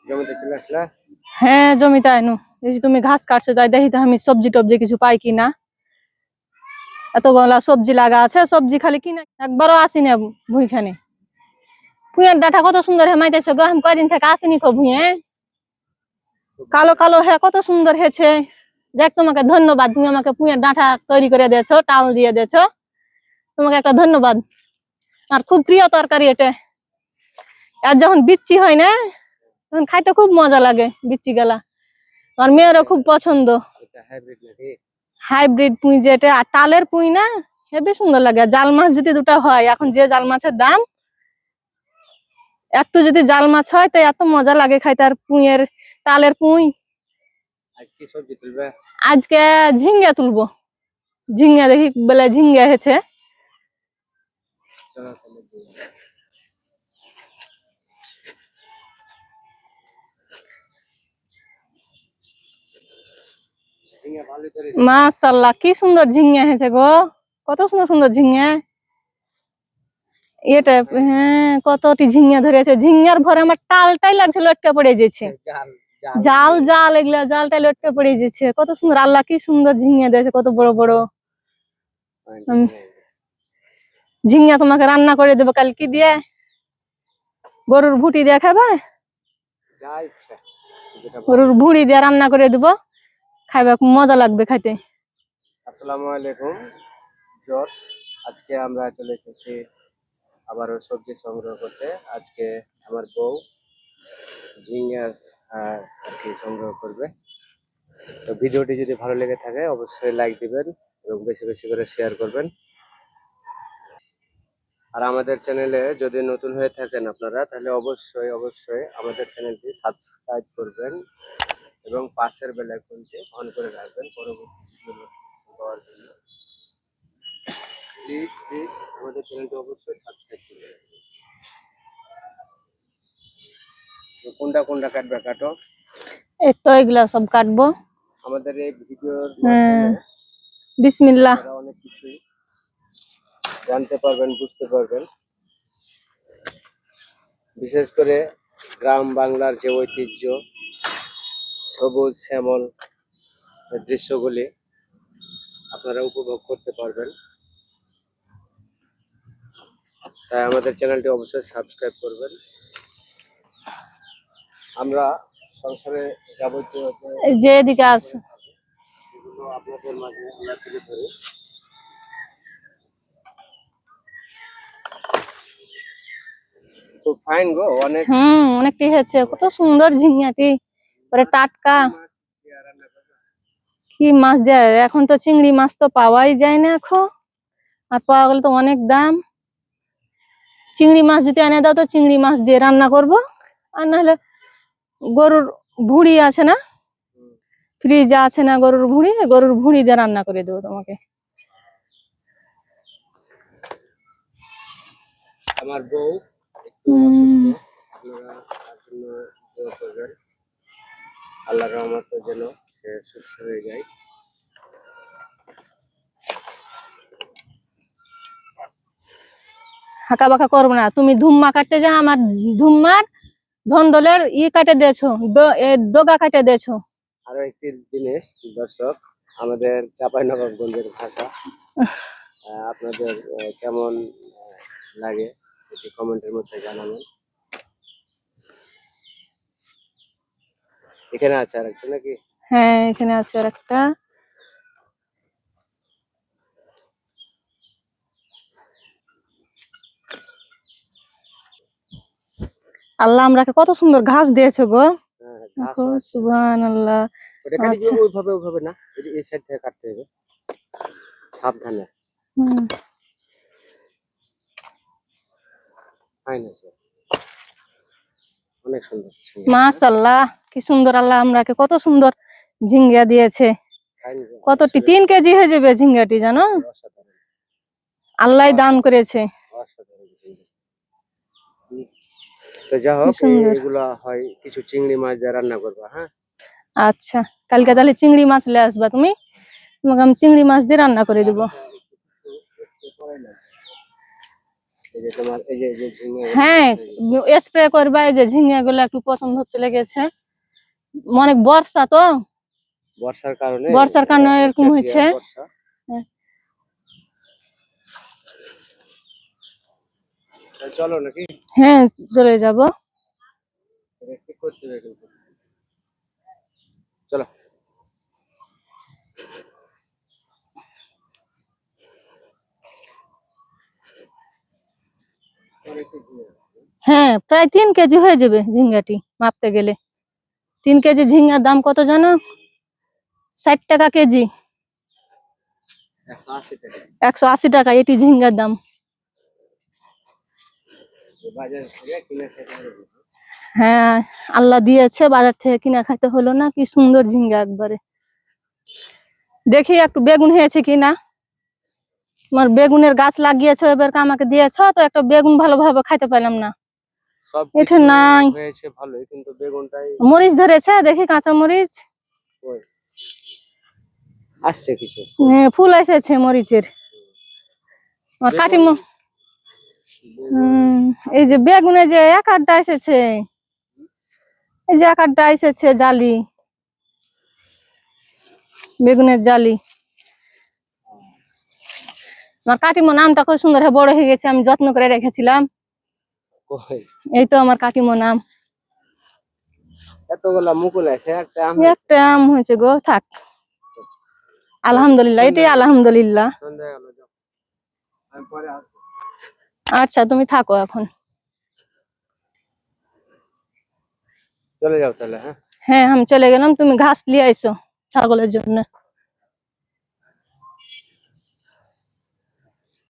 জমিতে চলে আসলা? হ্যাঁ জমিতে আইনু, এই যে তুমি ঘাস কাটছো, তাই দেখি তো আমি সবজি টবজি কিছু পাই কিনা। এতগুলা সবজি লাগা আছে, সবজি খালি কিনা একবারও আসিনি ভুঁইখানে। ভুঁইয়ের ডাঁটা কত সুন্দর হেমাইতেছে গো, আমি কয়দিন থেকে আসিনি খো ভুঁয়ে। কালো কালো হ্যাঁ কত সুন্দর হয়েছে। দেখ তোমাকে ধন্যবাদ, তুমি আমাকে ভুঁইয়ের ডাঁটা তৈরি করে দিয়েছো, টাল দিয়ে দিয়েছো, তোমাকে একটা ধন্যবাদ। আর খুব প্রিয় তরকারি এটা। আর যখন বিচ্ছি হয় না তখন খাইতে খুব মজা লাগে বিচ্ছি গেলা। আমার মেয়েরও খুব পছন্দ। এটা হাইব্রিড নাকি? হাইব্রিড পুঁই যেটা, আর টালের পুঁই না, হেবি সুন্দর লাগে। জাল মাছ যদি দুটা হয়, এখন যে জাল মাছের দাম, একটু যদি জাল মাছ হয় তো এত মজা লাগে খাইতে। আর পুঁইয়ের, টালের পুঁই। আজ কি সবজি তুলবে? আজকে ঝিঙ্গা তুলবো। ঝিঙ্গা দেখি বেলা ঝিঙ্গা হয়েছে। চলো তাহলে দিই। ঝিঙে ভালো করে মাশাআল্লাহ কি সুন্দর ঝিঙ্গা হয়েছে গো, কত সুন্দর সুন্দর ঝিঙ্গা। এটা হ্যাঁ কতটি ঝিঙ্গা ধরেছে। ঝিঙ্গার ভরে আমার টালটাই লাগছে লটকা পড়ে যাচ্ছে। জাল জাল জাল এগুলা জালটাই লটকা পড়ে যাচ্ছে। কত সুন্দর, আল্লাহ কি সুন্দর ঝিঙ্গা দিয়েছে, কত বড় বড়। ঝিঙ্গা তোমাকে রান্না করে দেবো কাল, কি দিয়ে? গরুর ভুটি দিয়ে খাবা? যা ইচ্ছা, যেটা ভালো। গরুর ভুড়ি দিয়ে রান্না করে দেবো, খাইবা, খুব মজা লাগবে খাইতে। আসসালামু আলাইকুম জর্জ, আজকে আমরা চলে এসেছি আবারও সবজি সংগ্রহ করতে। আজকে আমার বউ ঝিঙ্গা আর কি সংগ্রহ করবে। তো ভিডিওটি যদি ভালো লেগে থাকে অবশ্যই লাইক দিবেন এবং বেশি বেশি করে শেয়ার করবেন। আর আমাদের চ্যানেলে যদি নতুন হয়ে থাকেন আপনারা, তাহলে অবশ্যই অবশ্যই আমাদের চ্যানেলটি সাবস্ক্রাইব করবেন এবং পাশের বেল আইকনটি অন করে রাখবেন পরবর্তী ভিডিও পাওয়ার জন্য। প্লিজ প্লিজ আমাদের চ্যানেলটি অবশ্যই সাবস্ক্রাইব করবেন। তো কোনটা কোনটা কাটবে কাটো। এই তো এগুলা সব কাটবো। আমাদের এই ভিডিওর হ্যাঁ মাধ্যমে বিসমিল্লাহ। আপনারা অনেক কিছুই জানতে পারবেন, বুঝতে পারবেন। বিশেষ করে গ্রাম বাংলার যে ঐতিহ্য, সবুজ শ্যামল দৃশ্যগুলি আপনারা উপভোগ করতে পারবেন। তাই আমাদের চ্যানেলটি অবশ্যই সাবস্ক্রাইব করবেন। আমরা সংসারে যাবতীয় যে এদিকে আছে এগুলো আপনাদের মাঝে আমরা তুলে ধরি। খুব ফাইন গো, অনেক অনেকটি হয়েছে, কত সুন্দর ঝিঙ্গাটি, পরে টাটকা। মাছ দিয়ে রান্না করবে। কি মাছ দেয় এখন, তো চিংড়ি মাছ তো পাওয়াই যায় না এখন, আর পাওয়া গেলে তো অনেক দাম। চিংড়ি মাছ যদি এনে দাও তো চিংড়ি মাছ দিয়ে রান্না করব, আর নাহলে গরুর ভুঁড়ি আছে না, ফ্রিজে আছে না গরুর ভুঁড়ি, গরুর ভুঁড়ি দিয়ে রান্না করে দেবো তোমাকে। আমার বউ একটু অসুস্থ, আপনারা তার জন্য দোয়া করবেন। আল্লাহর রহমতে যেন সে সুস্থ হয়ে যায়। হাঁকা বাঁকা করবো না, তুমি ধুম্মা কাটতে যা, আমার ধুম্মার ধন্দলের কাটে দিয়েছো, ডগা কাটে দিয়েছো। আরো একটি জিনিস দর্শক, আমাদের চাঁপাইনবাবগঞ্জের ভাষা আপনাদের কেমন লাগে সেটি কমেন্টের মধ্যে জানাবেন। এখানে আছে আর একটা নাকি? হ্যাঁ এখানে আছে আর একটা। আল্লাহ আমরাকে কত সুন্দর ঘাস দিয়েছে গো, ঘাসও আছে। সুবহানাল্লাহ। ওটা কাটি আচ্ছা ওইভাবে ওইভাবে না, এই সাইড থেকে কাটতে হবে সাবধানে। ফাইন আছে, অনেক সুন্দর। মাশাআল্লাহ কি সুন্দর, আল্লাহ আমরাকে কত সুন্দর ঝিঙ্গা দিয়েছে। কতটি 3 কেজি হয়ে যাবে ঝিঙ্গাটি জানো, আল্লাহ দান করেছে। তো যা হোক, সুন্দর। এগুলা হয় কিছু চিংড়ি মাছ দিয়ে রান্না করবা। হ্যাঁ আচ্ছা কালকে তাহলে চিংড়ি মাছ নিয়ে আসবা তুমি, তোমাকে আমি চিংড়ি মাছ দিয়ে রান্না করে দেবো। এই যে তোমার এই যে ঝিঙে হ্যাঁ স্প্রে করবা, এই যে ঝিঙে গুলো একটু পছন্দ হতে লেগেছে, অনেক বর্ষা তো, বর্ষার কারণে এরকম হয়েছে। বর্ষা। হ্যাঁ। তাহলে চলো নাকি, হ্যাঁ চলে যাব। এটা ঠিক করতে হবে কিন্তু। চলো। অনেকটা ঝিঙে। হ্যাঁ প্রায় 3 কেজি হয়ে যাবে ঝিঙ্গাটি মাপতে গেলে। 3 কেজি ঝিঙ্গার দাম কত জানো? 60 টাকা কেজি। 180 টাকা 180 টাকা এটি ঝিঙ্গার দাম। বাজার থেকে কিনে খেতে হবে। হ্যাঁ আল্লাহ দিয়েছে, বাজার থেকে কিনা খাইতে হলো না। কি সুন্দর ঝিঙ্গা একবারে। দেখি একটু বেগুন হয়েছে কিনা। তোমার বেগুনের গাছ লাগিয়েছো, এবার আমাকে দিয়েছো তো, একটা বেগুন ভালোভাবে খাইতে পারলাম না। সব এটা কিছু নাই। হয়েছে ভালোই, কিন্তু বেগুনটাই মরিচ ধরেছে দেখি, কাঁচা মরিচ। কই আসছে কিছু। হ্যাঁ, ফুল এসেছে মরিচের। আমার বেগুন- কাটিমো। বেগুন এই যে বেগুনে যে এক আধটা এসেছে, এই যে এক আধটা এসেছে জালি, বেগুনের জালি। আমার কাটিমো নামটা খুব সুন্দর বড় হয়ে গেছে, আমি যত্ন করে রেখেছিলাম। কই এই তো আমার কাটিমো নাম। এতগুলা মুকুল আছে, একটা আম একটা আম হয়েছে গো, থাক আলহামদুলিল্লাহ, এটাই আলহামদুলিল্লাহ। সন্ধ্যা গেল, যাও আমি পরে আসবো। আচ্ছা তুমি থাকো এখন। চলে যাও তাহলে, হ্যাঁ। হ্যাঁ আমি চলে গেলাম, তুমি ঘাস নিয়ে আইসো ছাগলের জন্য।